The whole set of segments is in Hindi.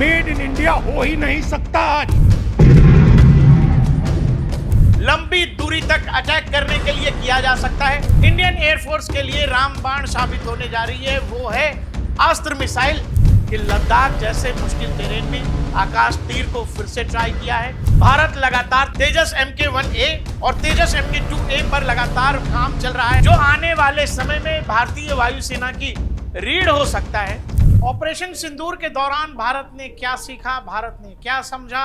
मेड इन इंडिया हो ही नहीं सकता आज। लंबी दूरी तक अटैक करने के लिए किया जा सकता है। इंडियन एयरफोर्स के लिए रामबाण साबित होने जा रही है वो है अस्त्र मिसाइल कि लद्दाख जैसे मुश्किल टेरेन में आकाश तीर को फिर से ट्राई किया है। भारत लगातार तेजस MK-1A और तेजस MK-2A पर लगातार काम चल रहा है, जो आने वाले समय में भारतीय वायुसेना की रीढ़ हो सकता है। ऑपरेशन सिंदूर के दौरान भारत ने क्या सीखा, भारत ने क्या समझा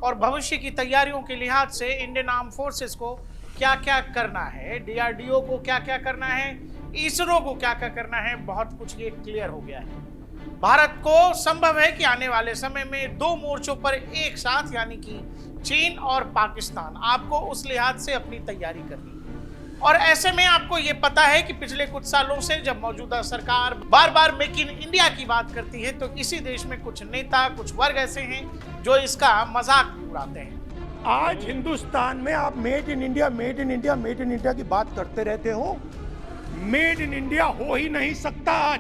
और भविष्य की तैयारियों के लिहाज से इंडियन आर्म फोर्सेस को क्या क्या करना है, DRDO को क्या क्या करना है, इसरो को क्या क्या करना है, बहुत कुछ ये क्लियर हो गया है। भारत को संभव है कि आने वाले समय में दो मोर्चों पर एक साथ यानी कि चीन और पाकिस्तान, आपको उस लिहाज से अपनी तैयारी करनी है। और ऐसे में आपको ये पता है कि पिछले कुछ सालों से जब मौजूदा सरकार बार बार मेक इन इंडिया की बात करती है, तो इसी देश में कुछ नेता, कुछ वर्ग ऐसे हैं जो इसका मजाक उड़ाते हैं। आज हिंदुस्तान में आप made in India, made in India, made in India की बात करते रहते हो। मेड इन इंडिया हो ही नहीं सकता आज,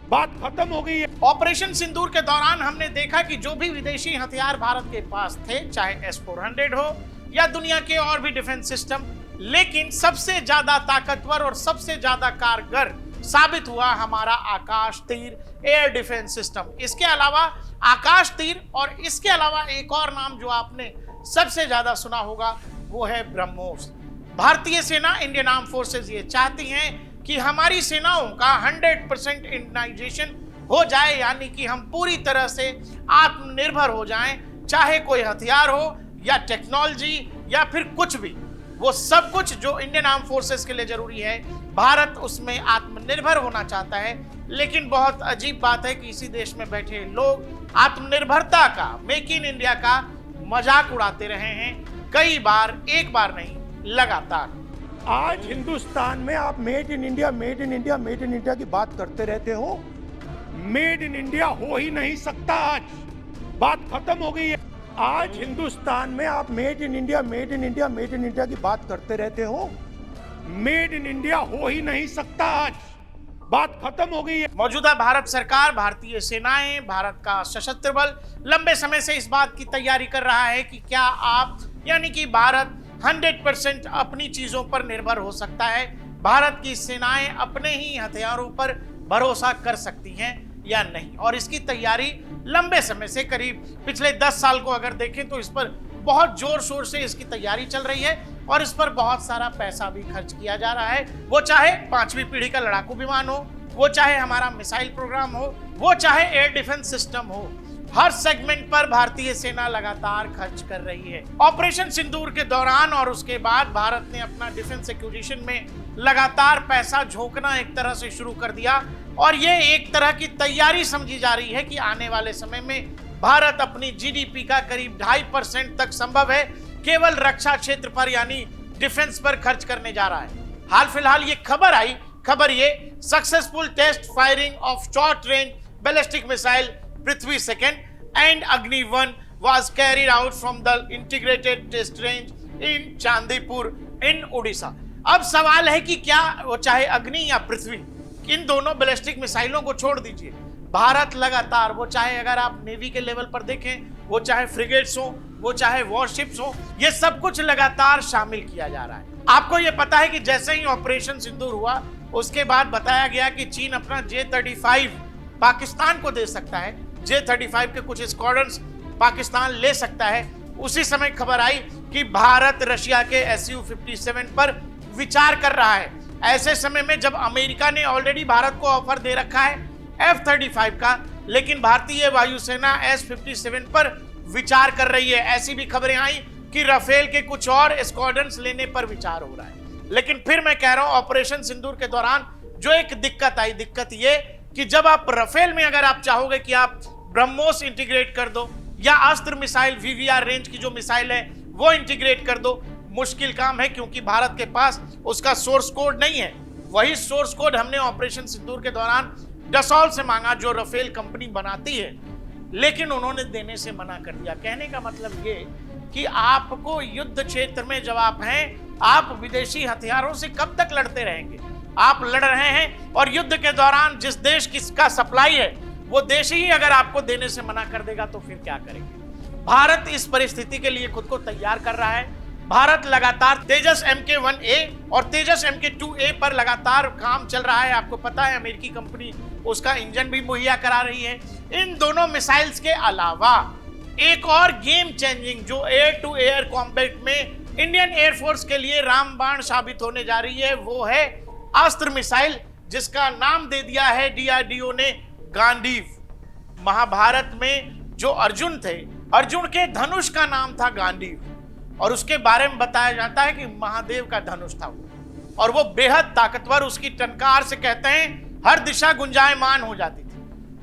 बात खत्म हो गई है। ऑपरेशन सिंदूर के दौरान हमने देखा कि जो भी विदेशी हथियार भारत के पास थे, चाहे S-400 हो या दुनिया के और भी डिफेंस सिस्टम, लेकिन सबसे ज्यादा ताकतवर और सबसे ज्यादा कारगर साबित हुआ हमारा आकाश तीर एयर डिफेंस सिस्टम। इसके अलावा आकाश तीर और इसके अलावा एक और नाम जो आपने सबसे ज्यादा सुना होगा वो है ब्रह्मोस। भारतीय सेना, इंडियन आर्म फोर्सेस ये चाहती हैं कि हमारी सेनाओं का 100% इंडियनाइजेशन हो जाए, यानी कि हम पूरी तरह से आत्मनिर्भर हो जाएं, चाहे कोई हथियार हो या टेक्नोलॉजी या फिर कुछ भी। वो सब कुछ जो इंडियन आर्म फोर्सेस के लिए जरूरी है, भारत उसमें आत्मनिर्भर होना चाहता है। लेकिन बहुत अजीब बात है कि इसी देश में बैठे लोग आत्मनिर्भरता का, मेक इन इंडिया का मजाक उड़ाते रहे हैं, कई बार, एक बार नहीं, लगातार। आज हिंदुस्तान में आप made in India, made in India, made in India की बात करते रहते हो। मेड इन इंडिया हो ही नहीं सकता आज, बात खत्म हो गई है। आज हिंदुस्तान में आप made in India, made in India, made in India की बात करते रहते हो। मेड इन इंडिया हो ही नहीं सकता आज, बात खत्म हो गई है। मौजूदा भारत सरकार, भारतीय सेनाएं, भारत का सशस्त्र बल लंबे समय से इस बात की तैयारी कर रहा है कि क्या आप यानी कि भारत 100% अपनी चीजों पर निर्भर हो सकता है, भारत की सेनाएं अपने ही हथियारों पर भरोसा कर सकती हैं या नहीं। और इसकी तैयारी लंबे समय से, करीब पिछले 10 साल को अगर देखें तो इस पर बहुत जोर शोर से इसकी तैयारी चल रही है और इस पर बहुत सारा पैसा भी खर्च किया जा रहा है। वो चाहे 5वीं पीढ़ी का लड़ाकू विमान हो, वो चाहे हमारा मिसाइल प्रोग्राम हो, वो चाहे एयर डिफेंस सिस्टम हो, हर सेगमेंट पर भारतीय सेना लगातार खर्च कर रही है। ऑपरेशन सिंदूर के दौरान और उसके बाद भारत ने अपना डिफेंस एक्विजिशन में लगातार पैसा झोंकना एक तरह से शुरू कर दिया और ये एक तरह की तैयारी समझी जा रही है कि आने वाले समय में भारत अपनी GDP का करीब 2.5% तक संभव है केवल रक्षा क्षेत्र पर यानी डिफेंस पर खर्च करने जा रहा है। हाल फिलहाल ये खबर आई, खबर ये successful test firing of short range ballistic missile Prithvi second and Agni 1 was carried out from the integrated test range in Chandipur in Orissa. अब सवाल है कि क्या वो चाहे अग्नि या पृथ्वी, इन दोनों बैलिस्टिक मिसाइलों को छोड़ दीजिए, भारत लगातार, वो चाहे अगर आप नेवी के लेवल पर देखें, वो चाहे फ्रिगेट्स हो, वो चाहे वॉरशिप्स हो, ये सब कुछ लगातार शामिल किया जा रहा है। आपको ये पता है कि जैसे ही ऑपरेशन सिंदूर हुआ उसके बाद बताया गया कि चीन अपना J-35 पाकिस्तान को दे सकता है, J-35 के कुछ स्क्वाड्रन्स पाकिस्तान ले सकता है। उसी समय खबर आई कि भारत रशिया के Su-57 पर विचार कर रहा है। ऐसे समय में जब अमेरिका ने ऑलरेडी भारत को ऑफर दे रखा है F-35 का, लेकिन भारतीय वायुसेना S-57 पर विचार कर रही है। ऐसी भी खबरें आई कि राफेल के कुछ और स्क्वाड्रन्स लेने पर विचार हो रहा है। लेकिन फिर मैं कह रहा हूं, ऑपरेशन सिंदूर के दौरान जो एक दिक्कत आई, दिक्कत ये कि जब आप राफेल में अगर आप चाहोगे कि आप ब्रह्मोस इंटीग्रेट कर दो या अस्त्र मिसाइल VVR रेंज की जो मिसाइल है वो इंटीग्रेट कर दो, मुश्किल काम है क्योंकि भारत के पास उसका सोर्स कोड नहीं है। वही सोर्स कोड हमने ऑपरेशन सिंदूर के दौरान डसॉल से मांगा जो राफेल कंपनी बनाती है, लेकिन उन्होंने देने से मना कर दिया। कहने का मतलब ये कि आपको युद्ध क्षेत्र में जब आप हैं, आप विदेशी हथियारों से कब तक लड़ते रहेंगे? आप लड़ रहे हैं और युद्ध के दौरान जिस देश का सप्लाई है वो देश ही अगर आपको देने से मना कर देगा तो फिर क्या करेंगे। भारत इस परिस्थिति के लिए खुद को तैयार कर रहा है। भारत लगातार तेजस MK1A और तेजस MK2A पर लगातार काम चल रहा है। आपको पता है अमेरिकी कंपनी उसका इंजन भी मुहैया करा रही है। इन दोनों मिसाइल्स के अलावा एक और गेम चेंजिंग जो एयर टू एयर कॉम्बैट में इंडियन एयरफोर्स के लिए रामबाण साबित होने जा रही है, वो है अस्त्र मिसाइल, जिसका नाम दे दिया है DRDO ने गांडीव। महाभारत में जो अर्जुन थे, अर्जुन के धनुष का नाम था गांडीव, और उसके बारे में बताया जाता है कि महादेव का धनुष था वो, और वो बेहद ताकतवर, उसकी टंकार से कहते हैं हर दिशा गुंजायमान हो जाती थी।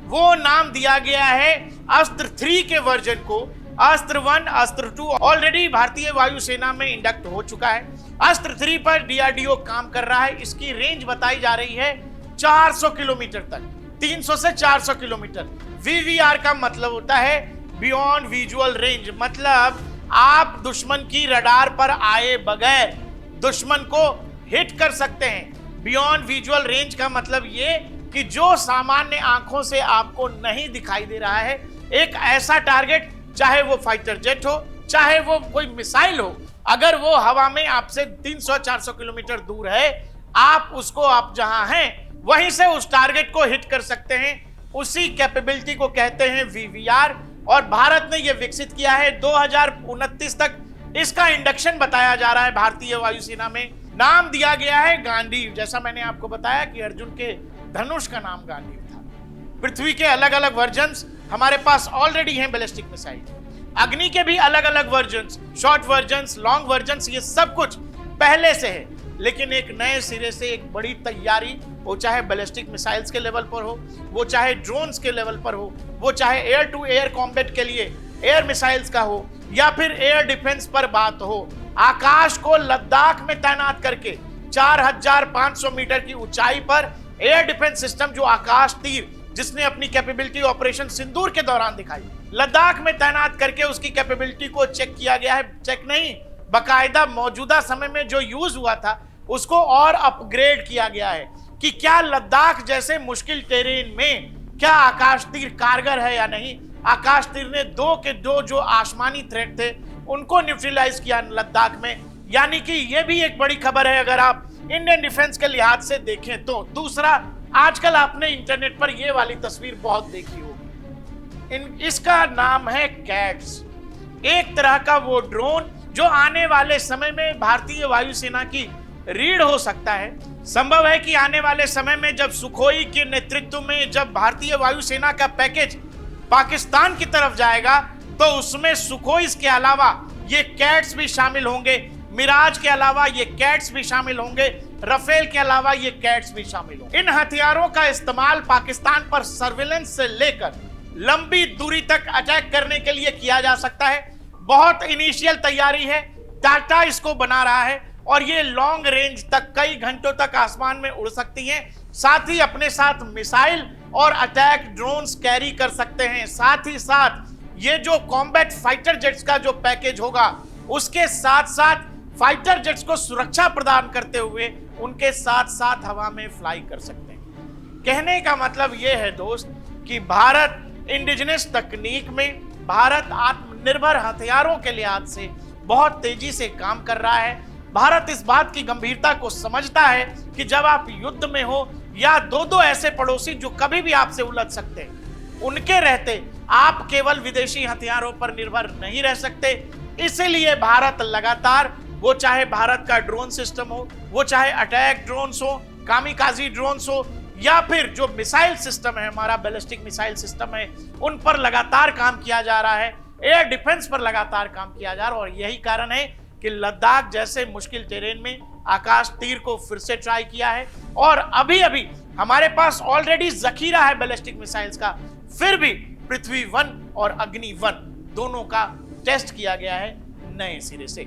वो नाम दिया गया है अस्त्र 3 के वर्जन को। अस्त्र 1, अस्त्र 2 ऑलरेडी भारतीय वायुसेना में इंडक्ट हो चुका है। अस्त्र 3 पर DRDO काम कर रहा है। इसकी रेंज बताई जा रही है 400 किलोमीटर तक, 300 से 400 किलोमीटर। VVR का मतलब होता है बियॉन्ड विजुअल रेंज, मतलब आप दुश्मन की रडार पर आए बगैर दुश्मन को हिट कर सकते हैं। बियॉन्ड विजुअल रेंज का मतलब ये कि जो सामान्य आंखों से आपको नहीं दिखाई दे रहा है, एक ऐसा टारगेट, चाहे वो फाइटर जेट हो, चाहे वो कोई मिसाइल हो, अगर वो हवा में आपसे 300-400 किलोमीटर दूर है, आप जहां हैं वहीं से उस टारगेट को हिट कर सकते हैं। उसी कैपेबिलिटी को कहते हैं VVR, और भारत ने यह विकसित किया है। 2029 तक इसका इंडक्शन बताया जा रहा है भारतीय वायुसेना में। नाम दिया गया है गांडीव। जैसा मैंने आपको बताया कि अर्जुन के धनुष का नाम गांडीव था। पृथ्वी के अलग अलग वर्जन्स हमारे पास ऑलरेडी हैं बैलिस्टिक मिसाइल। अग्नि के भी अलग अलग versions, short versions, long versions, ये सब कुछ पहले से है, लेकिन एक नए सिरे से एक बड़ी तैयारी, वो चाहे बैलिस्टिक मिसाइल्स के लेवल पर हो, वो चाहे ड्रोन्स के लेवल पर हो, वो चाहे एयर टू एयर कॉम्बैट के लिए एयर मिसाइल्स का हो, या फिर एयर डिफेंस पर बात हो। आकाश को लद्दाख में तैनात करके 4500 मीटर की ऊंचाई पर एयर डिफेंस सिस्टम, जो आकाश तीर, जिसने अपनी कैपेबिलिटी ऑपरेशन सिंदूर के दौरान दिखाई, लद्दाख में तैनात करके उसकी कैपेबिलिटी को चेक किया गया है। चेक नहीं, बाकायदा मौजूदा समय में जो यूज हुआ था उसको और अपग्रेड किया गया है कि क्या लद्दाख जैसे मुश्किल टेरेन में क्या आकाश तीर कारगर है या नहीं। आकाश तीर ने 2 के 2 जो आसमानी थ्रेट थे उनको न्यूट्रलाइज किया लद्दाख में, यानी कि यह भी एक बड़ी खबर है अगर आप इंडियन डिफेंस के लिहाज से देखें तो। दूसरा, आजकल आपने इंटरनेट पर यह वाली तस्वीर बहुत देखी होगी, इसका नाम है कैट्स। एक तरह का वो ड्रोन जो आने वाले समय में भारतीय वायुसेना की रीढ़ हो सकता है। संभव है कि आने वाले समय में जब सुखोई के नेतृत्व में जब भारतीय वायुसेना का पैकेज पाकिस्तान की तरफ जाएगा तो उसमें सुखोई के अलावा ये कैट्स भी शामिल होंगे, मिराज के अलावा ये कैट्स भी शामिल होंगे, राफेल के अलावा ये कैट्स भी शामिल होंगे। इन हथियारों का इस्तेमाल पाकिस्तान पर सर्विलेंस से लेकर लंबी दूरी तक अटैक करने के लिए किया जा सकता है। बहुत इनिशियल तैयारी है, टाटा इसको बना रहा है, और ये लॉन्ग रेंज तक कई घंटों तक आसमान में उड़ सकती हैं। साथ ही अपने साथ मिसाइल और अटैक ड्रोन्स कैरी कर सकते हैं। साथ ही साथ ये जो कॉम्बैट फाइटर जेट्स का जो पैकेज होगा, उसके साथ साथ फाइटर जेट्स को सुरक्षा प्रदान करते हुए उनके साथ साथ हवा में फ्लाई कर सकते हैं। कहने का मतलब ये है दोस्त कि भारत इंडिजिनस तकनीक में, भारत आत्मनिर्भर हथियारों के लिहाज से बहुत तेजी से काम कर रहा है। भारत इस बात की गंभीरता को समझता है कि जब आप युद्ध में हो या दो ऐसे पड़ोसी जो कभी भी आपसे उलझ सकते हैं, उनके रहते आप केवल विदेशी हथियारों पर निर्भर नहीं रह सकते। इसीलिए भारत लगातार, वो चाहे भारत का ड्रोन सिस्टम हो, वो चाहे अटैक ड्रोन्स हो, कामिकाजी ड्रोन्स हो, या फिर जो मिसाइल सिस्टम है, हमारा बैलिस्टिक मिसाइल सिस्टम है, उन पर लगातार काम किया जा रहा है। एयर डिफेंस पर लगातार काम किया जा रहा है, और यही कारण है कि लद्दाख जैसे मुश्किल टेरेन में आकाश तीर को फिर से ट्राई किया है। और अभी हमारे पास ऑलरेडी जखीरा है बैलिस्टिक मिसाइल्स का, फिर भी पृथ्वी 1 और अग्नि 1 दोनों का टेस्ट किया गया है नए सिरे से।